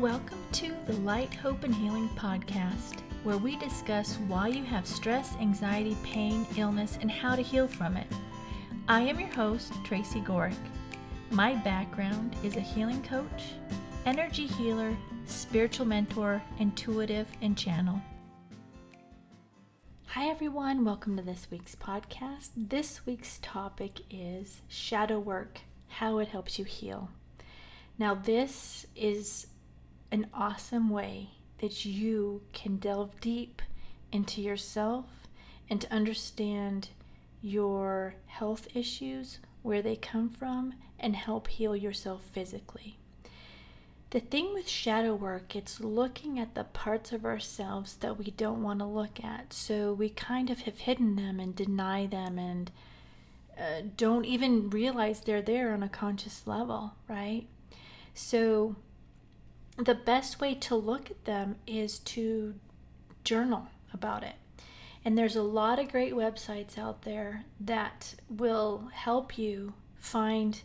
Welcome to the Light, Hope, and Healing podcast, where we discuss why you have stress, anxiety, pain, illness, and how to heal from it. I am your host, Tracy. My background is a healing coach, energy healer, spiritual mentor, intuitive, and channel. Hi everyone, welcome to this week's podcast. This week's topic is shadow work, how it helps you heal. Now this is an awesome way that you can delve deep into yourself and to understand your health issues, where they come from, and help heal yourself physically. The thing with shadow work, it's looking at the parts of ourselves that we don't want to look at. So we kind of have hidden them and deny them and don't even realize they're there on a conscious level, right? So the best way to look at them is to journal about it. And there's a lot of great websites out there that will help you find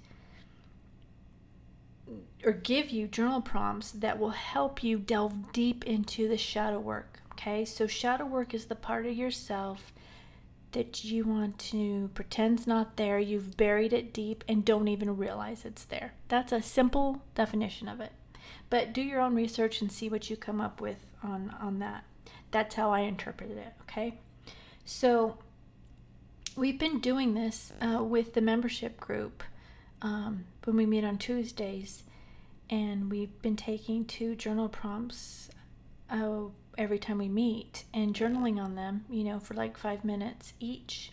or give you journal prompts that will help you delve deep into the shadow work. Okay, so shadow work is the part of yourself that you want to pretend's not there. You've buried it deep and don't even realize it's there. That's a simple definition of it. But do your own research and see what you come up with on that. That's how I interpreted it, okay? So we've been doing this with the membership group when we meet on Tuesdays, and we've been taking 2 journal prompts every time we meet and journaling on them, for like 5 minutes each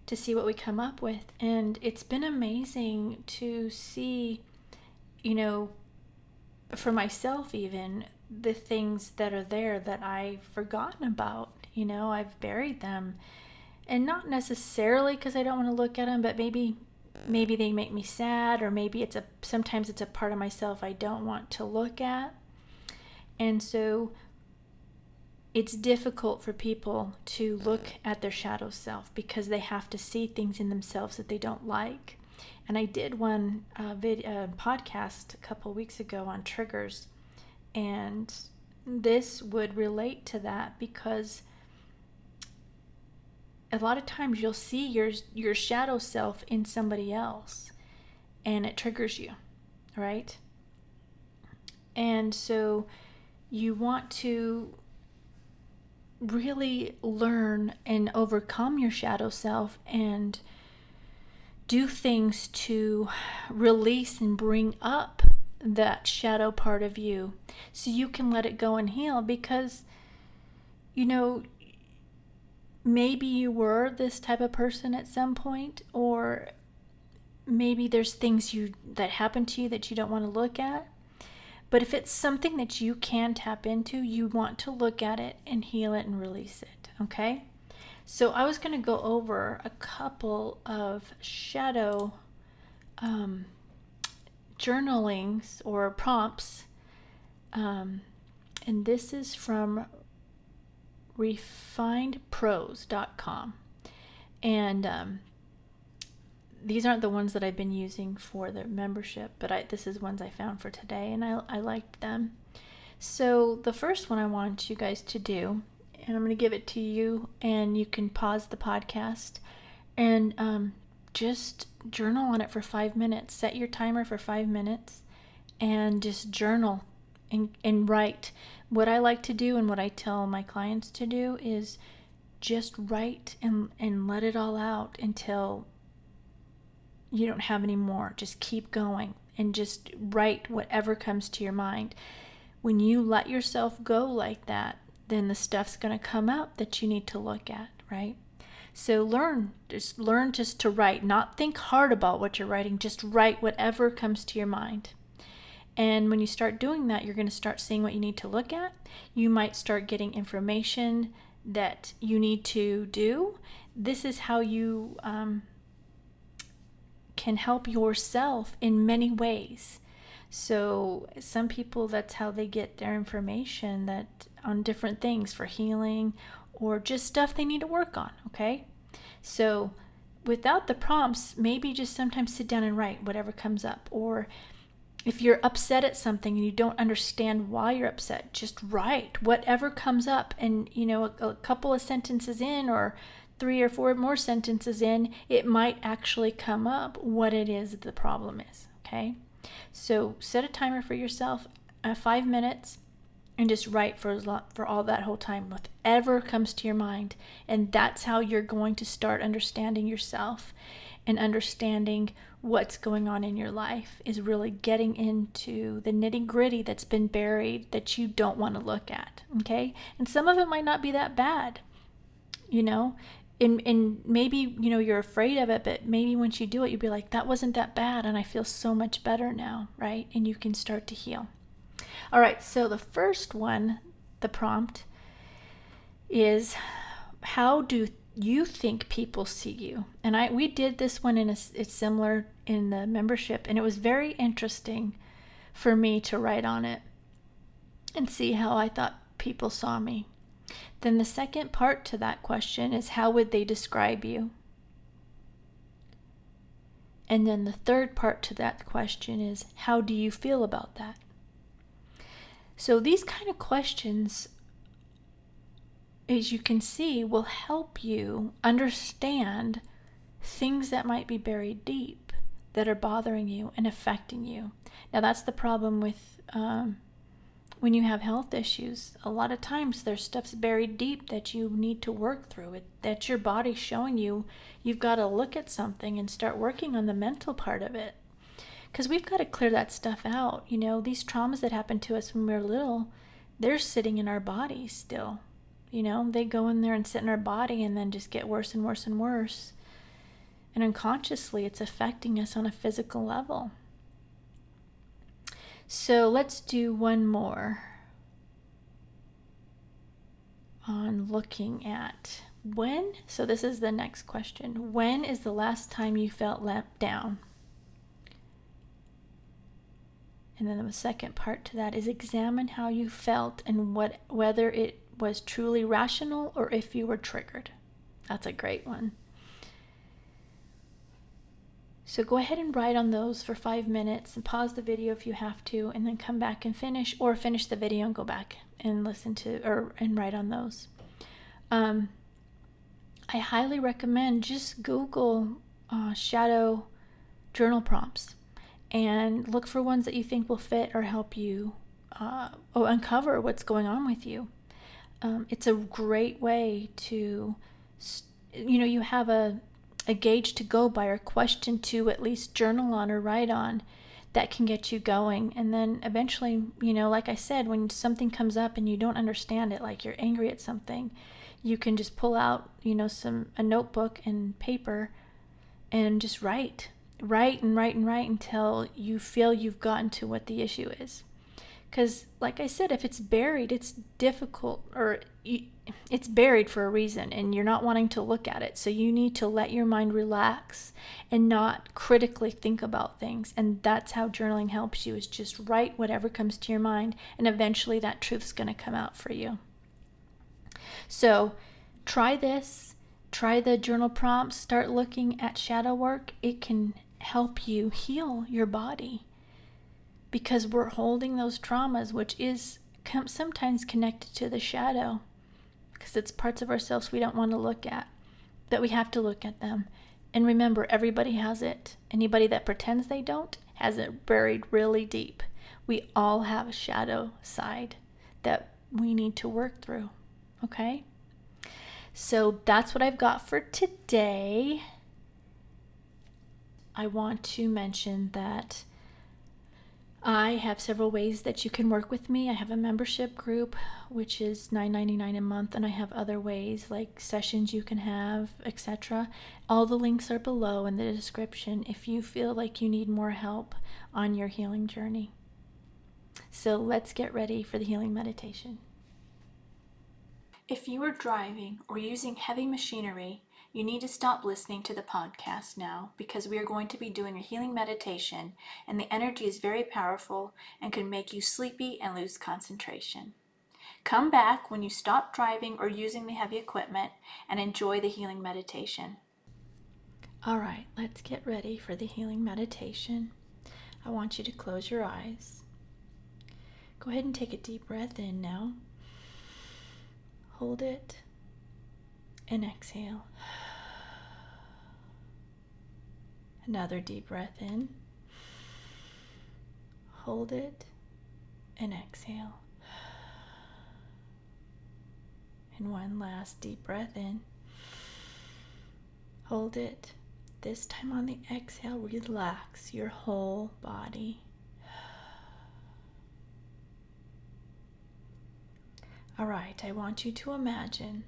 to see what we come up with. And it's been amazing to see, for myself even, the things that are there that I've forgotten about. I've buried them, and not necessarily because I don't want to look at them, but maybe they make me sad, or maybe sometimes it's a part of myself I don't want to look at. And so it's difficult for people to look at their shadow self because they have to see things in themselves that they don't like. And I did one podcast a couple weeks ago on triggers, and this would relate to that because a lot of times you'll see your shadow self in somebody else, and it triggers you, right? And so you want to really learn and overcome your shadow self and do things to release and bring up that shadow part of you so you can let it go and heal. Because maybe you were this type of person at some point, or maybe there's things that happen to you that you don't want to look at. But if it's something that you can tap into, you want to look at it and heal it and release it, okay? So I was going to go over a couple of shadow journalings or prompts, and this is from refinedpros.com, and these aren't the ones that I've been using for the membership, but this is ones I found for today, and I liked them. So the first one I want you guys to do, and I'm going to give it to you, and you can pause the podcast and just journal on it for 5 minutes. Set your timer for 5 minutes and just journal and write. What I like to do and what I tell my clients to do is just write and let it all out until you don't have any more. Just keep going and just write whatever comes to your mind. When you let yourself go like that, then the stuff's going to come up that you need to look at, right? So learn just to write, not think hard about what you're writing, just write whatever comes to your mind. And when you start doing that, you're going to start seeing what you need to look at. You might start getting information that you need to do. This is how you can help yourself in many ways. So some people, that's how they get their information, that on different things for healing or just stuff they need to work on, okay? So without the prompts, maybe just sometimes sit down and write whatever comes up, or If you're upset at something and you don't understand why you're upset, just write whatever comes up. And, a couple of sentences in, or 3 or 4 more sentences in, it might actually come up what it is the problem is. Okay. So set a timer for yourself, 5 minutes, and just write for all that whole time, whatever comes to your mind. And that's how you're going to start understanding yourself and understanding what's going on in your life, is really getting into the nitty-gritty that's been buried that you don't want to look at. Okay. And some of it might not be that bad, and maybe you're afraid of it, but maybe once you do it, you'll be like, that wasn't that bad, and I feel so much better now, right? And you can start to heal. All right, so the first one, the prompt, is, how do you think people see you? And we did this one it's similar in the membership, and it was very interesting for me to write on it and see how I thought people saw me. Then the second part to that question is, how would they describe you? And then the third part to that question is, how do you feel about that? So these kind of questions, as you can see, will help you understand things that might be buried deep that are bothering you and affecting you. Now, that's the problem with when you have health issues. A lot of times there's stuff's buried deep that you need to work through. That's your body showing you you've got to look at something and start working on the mental part of it. Because we've got to clear that stuff out. These traumas that happened to us when we were little, they're sitting in our bodies still. They go in there and sit in our body and then just get worse and worse and worse. And unconsciously, it's affecting us on a physical level. So let's do one more on looking at when. So this is the next question. When is the last time you felt let down? And then the second part to that is, examine how you felt and whether it was truly rational or if you were triggered. That's a great one. So go ahead and write on those for 5 minutes and pause the video if you have to, and then come back and finish, or finish the video and go back and listen to and write on those. I highly recommend just Google shadow journal prompts and look for ones that you think will fit or help you uncover what's going on with you. It's a great way to, you have a gauge to go by, or question to at least journal on or write on, that can get you going. And then eventually, like I said, when something comes up and you don't understand it, like you're angry at something, you can just pull out, a notebook and paper and just write until you feel you've gotten to what the issue is. Because like I said, if it's buried, it's difficult, or it's buried for a reason, and you're not wanting to look at it. So you need to let your mind relax and not critically think about things. And that's how journaling helps you, is just write whatever comes to your mind, and eventually that truth's going to come out for you. So try this. Try the journal prompts. Start looking at shadow work. It can help you heal your body, because we're holding those traumas, which is sometimes connected to the shadow, because it's parts of ourselves we don't want to look at, but we have to look at them. And remember, everybody has it. Anybody that pretends they don't has it buried really deep. We all have a shadow side that we need to work through. Okay? So that's what I've got for today. I want to mention that I have several ways that you can work with me. I have a membership group, which is $9.99 a month, and I have other ways like sessions you can have, etc. All the links are below in the description if you feel like you need more help on your healing journey. So let's get ready for the healing meditation. If you are driving or using heavy machinery, you need to stop listening to the podcast now, because we are going to be doing a healing meditation, and the energy is very powerful and can make you sleepy and lose concentration. Come back when you stop driving or using the heavy equipment and enjoy the healing meditation. All right, let's get ready for the healing meditation. I want you to close your eyes. Go ahead and take a deep breath in now. Hold it and exhale. Another deep breath in. Hold it and exhale. And one last deep breath in. Hold it. This time on the exhale, relax your whole body. All right, I want you to imagine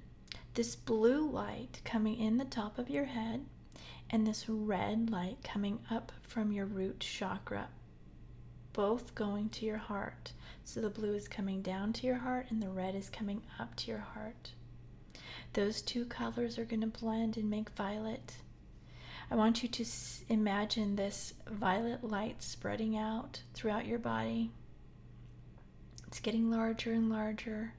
this blue light coming in the top of your head and this red light coming up from your root chakra, both going to your heart. So the blue is coming down to your heart and the red is coming up to your heart. Those two colors are going to blend and make violet. I want you to imagine this violet light spreading out throughout your body. It's getting larger and larger.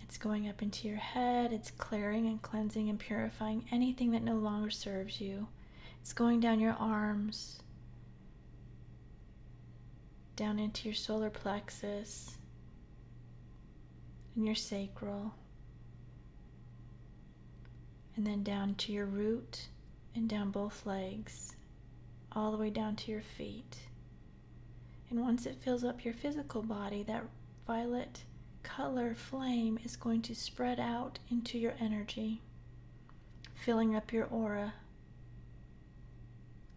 It's going up into your head. It's clearing and cleansing and purifying anything that no longer serves you. It's going down your arms, down into your solar plexus and your sacral, and then down to your root and down both legs, all the way down to your feet. And once it fills up your physical body, that violet color flame is going to spread out into your energy, filling up your aura,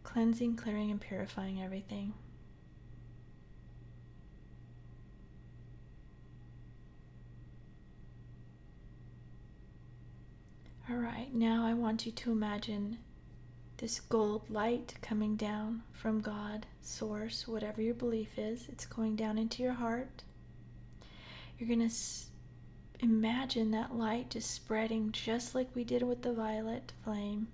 cleansing, clearing, and purifying everything. All right, now I want you to imagine this gold light coming down from God, Source, whatever your belief is. It's going down into your heart. You're going to imagine that light just spreading just like we did with the violet flame,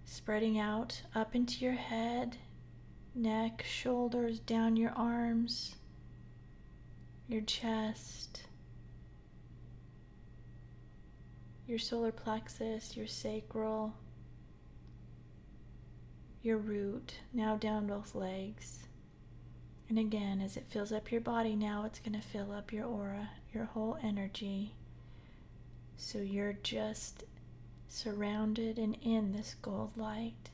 spreading out up into your head, neck, shoulders, down your arms, your chest, your solar plexus, your sacral, your root, now down both legs. And again, as it fills up your body, now it's going to fill up your aura, your whole energy. So you're just surrounded and in this gold light.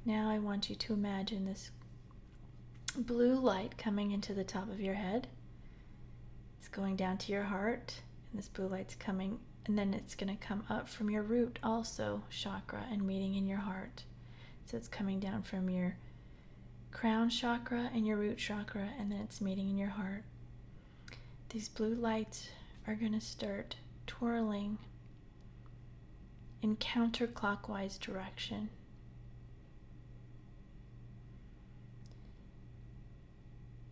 Now I want you to imagine this blue light coming into the top of your head. It's going down to your heart, and this blue light's coming, and then it's going to come up from your root also chakra and meeting in your heart. So it's coming down from your crown chakra and your root chakra, and then it's meeting in your heart. These blue lights are going to start twirling in counterclockwise direction.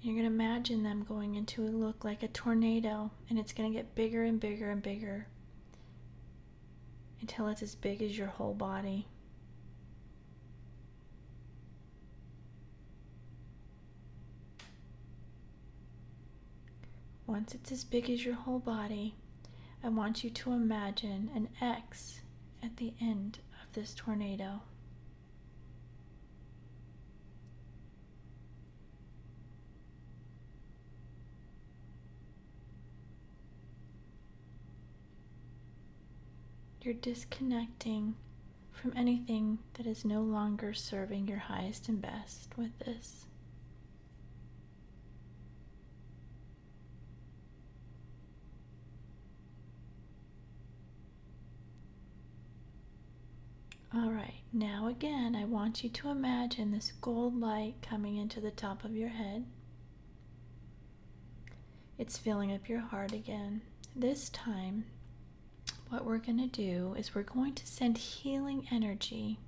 You're going to imagine them going into a look like a tornado, and it's going to get bigger and bigger and bigger until it's as big as your whole body. Once it's as big as your whole body, I want you to imagine an X at the end of this tornado. You're disconnecting from anything that is no longer serving your highest and best with this. All right, now again, I want you to imagine this gold light coming into the top of your head. It's filling up your heart again. This time, what we're going to do is we're going to send healing energy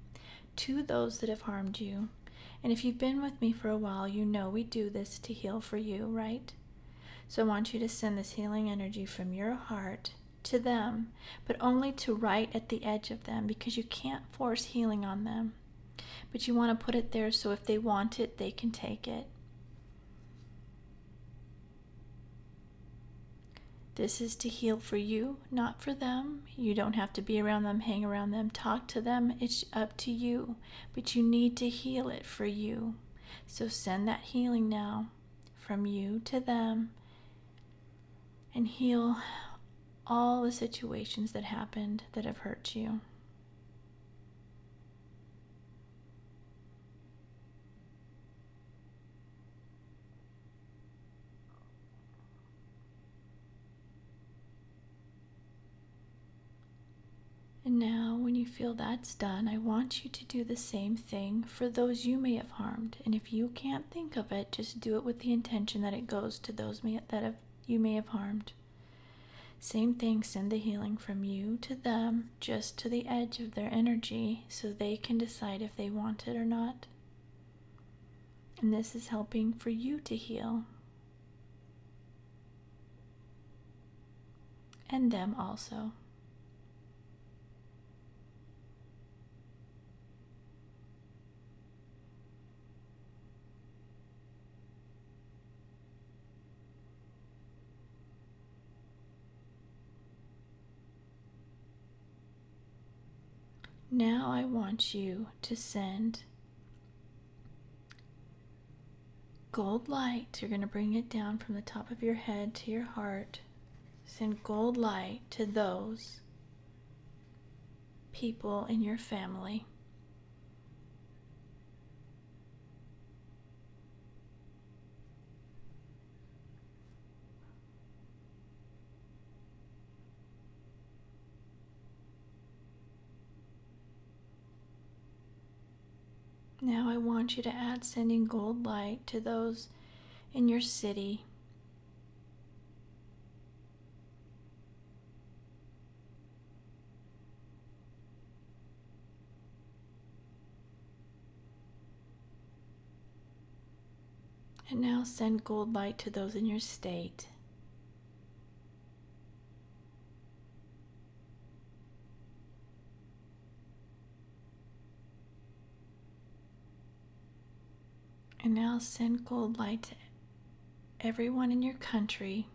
to those that have harmed you. And if you've been with me for a while, you know we do this to heal for you, right? So I want you to send this healing energy from your heart to them, but only to right at the edge of them, because you can't force healing on them. But you want to put it there so if they want it, they can take it. This is to heal for you, not for them. You don't have to be around them, hang around them, talk to them. It's up to you. But you need to heal it for you. So send that healing now from you to them and heal all the situations that happened that have hurt you. And now, when you feel that's done, I want you to do the same thing for those you may have harmed. And if you can't think of it, just do it with the intention that it goes to those you may have harmed. Same thing, send the healing from you to them, just to the edge of their energy, so they can decide if they want it or not. And this is helping for you to heal. And them also. Now I want you to send gold light. You're going to bring it down from the top of your head to your heart. Send gold light to those people in your family. Now I want you to add sending gold light to those in your city. And now send gold light to those in your state. And now send gold light to everyone in your country.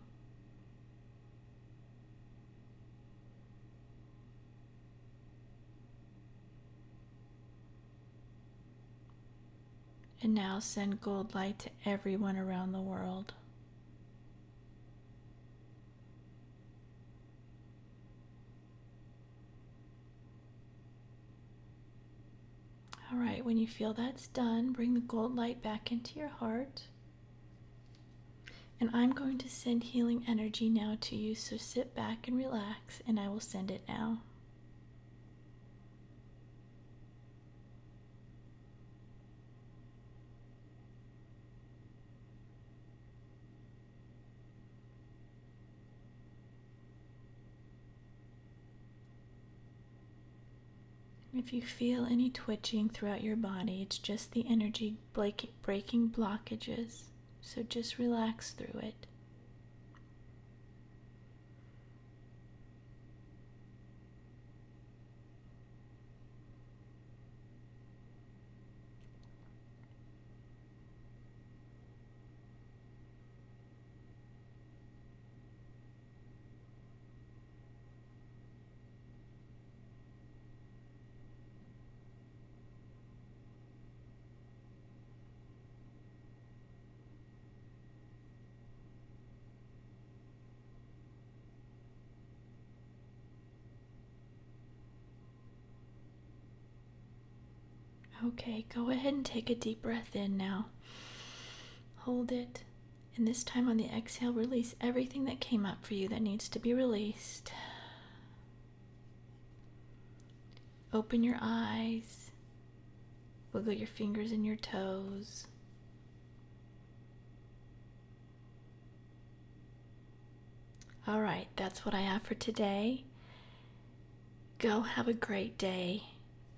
And now send gold light to everyone around the world. All right, when you feel that's done, bring the gold light back into your heart. And I'm going to send healing energy now to you, so sit back and relax, and I will send it now. If you feel any twitching throughout your body, it's just the energy breaking blockages. So just relax through it. Okay, go ahead and take a deep breath in now. Hold it. And this time on the exhale, release everything that came up for you that needs to be released. Open your eyes. Wiggle your fingers and your toes. All right, that's what I have for today. Go have a great day.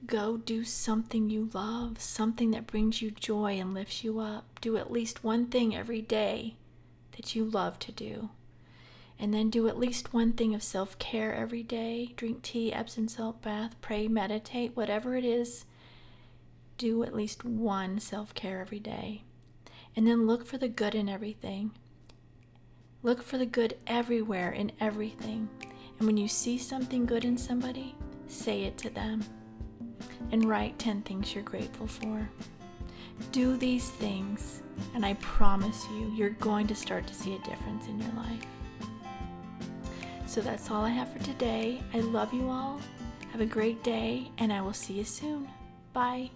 Go do something you love, something that brings you joy and lifts you up. Do at least one thing every day that you love to do. And then do at least one thing of self-care every day. Drink tea, Epsom salt bath, pray, meditate, whatever it is. Do at least one self-care every day. And then look for the good in everything. Look for the good everywhere in everything. And when you see something good in somebody, say it to them. And write 10 things you're grateful for. Do these things, and I promise you, you're going to start to see a difference in your life. So that's all I have for today. I love you all. Have a great day, and I will see you soon. Bye.